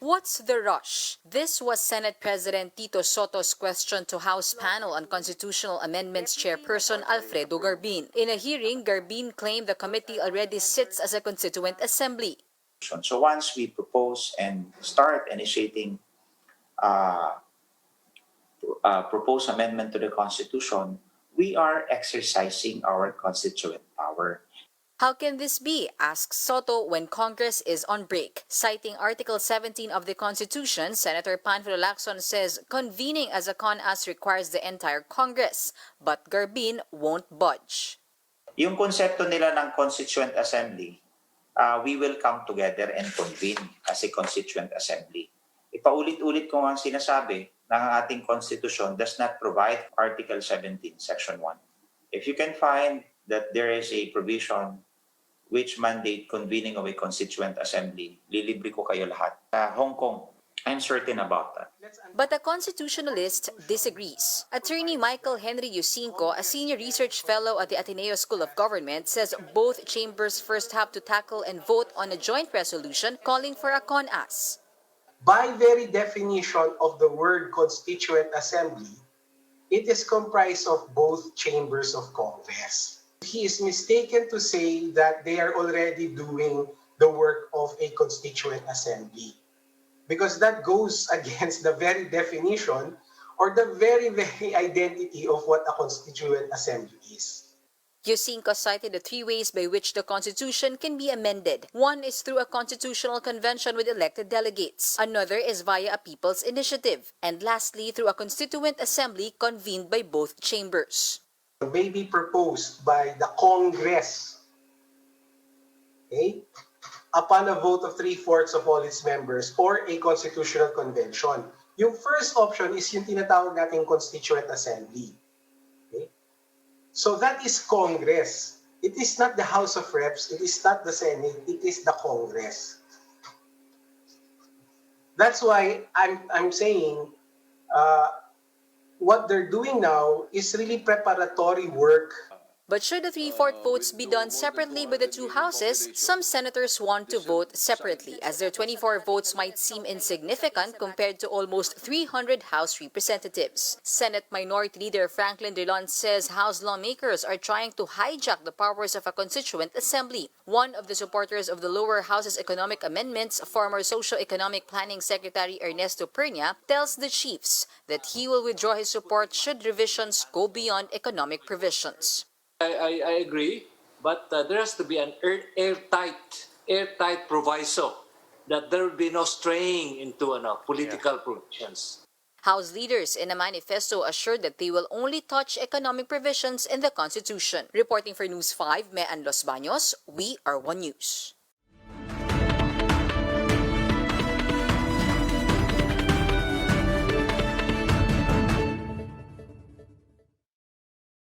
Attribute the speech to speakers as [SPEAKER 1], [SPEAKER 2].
[SPEAKER 1] What's the rush? This was Senate President Tito Soto's question to House panel on Constitutional Amendments Chairperson Alfredo Garbin. In a hearing, Garbin claimed the committee already sits as a Constituent Assembly.
[SPEAKER 2] So once we propose and start initiating proposed amendment to the Constitution, we are exercising our constituent power.
[SPEAKER 1] How can this be, asks Soto, when Congress is on break? Citing Article 17 of the Constitution, Senator Panfilo Lacson says convening as a CONAS requires the entire Congress, but Garbin won't budge.
[SPEAKER 2] Yung konsepto nila ng Constituent Assembly, we will come together and convene as a Constituent Assembly. Ipaulit-ulit ko ang sinasabi ng ating Constitution does not provide Article 17, Section 1. If you can find that there is a provision which mandate convening of a Constituent Assembly, lilibre ko kayo lahat. Hong Kong, I'm certain about that.
[SPEAKER 1] But a constitutionalist disagrees. Attorney Michael Henry Yusinko, a senior research fellow at the Ateneo School of Government, says both chambers first have to tackle and vote on a joint resolution calling for a CONAS.
[SPEAKER 3] By very definition of the word Constituent Assembly, it is comprised of both chambers of Congress. He is mistaken to say that they are already doing the work of a Constituent Assembly, because that goes against the very definition or the very identity of what a Constituent Assembly is.
[SPEAKER 1] Yusinko cited the three ways by which the Constitution can be amended. One is through a constitutional convention with elected delegates. Another is via a people's initiative. And lastly, through a Constituent Assembly convened by both chambers.
[SPEAKER 3] May be proposed by the Congress, okay, upon a vote of 3/4 of all its members or a constitutional convention. Yung first option is yung tinatawag nating Constituent Assembly. Okay? So that is Congress. It is not the House of Reps, it is not the Senate, it is the Congress. That's why I'm saying what they're doing now is really preparatory work.
[SPEAKER 1] But should the 3/4 votes be done separately by the two houses, some senators want to vote separately, as their 24 votes might seem insignificant compared to almost 300 House representatives. Senate Minority Leader Franklin Drilon says House lawmakers are trying to hijack the powers of a Constituent Assembly. One of the supporters of the lower house's economic amendments, former Socio-Economic Planning Secretary Ernesto Pernia, tells the chiefs that he will withdraw his support should revisions go beyond economic provisions.
[SPEAKER 4] I agree, but there has to be an airtight proviso that there will be no straying into political provisions.
[SPEAKER 1] House leaders in a manifesto assured that they will only touch economic provisions in the Constitution. Reporting for News 5, Mean Los Baños, we are One News.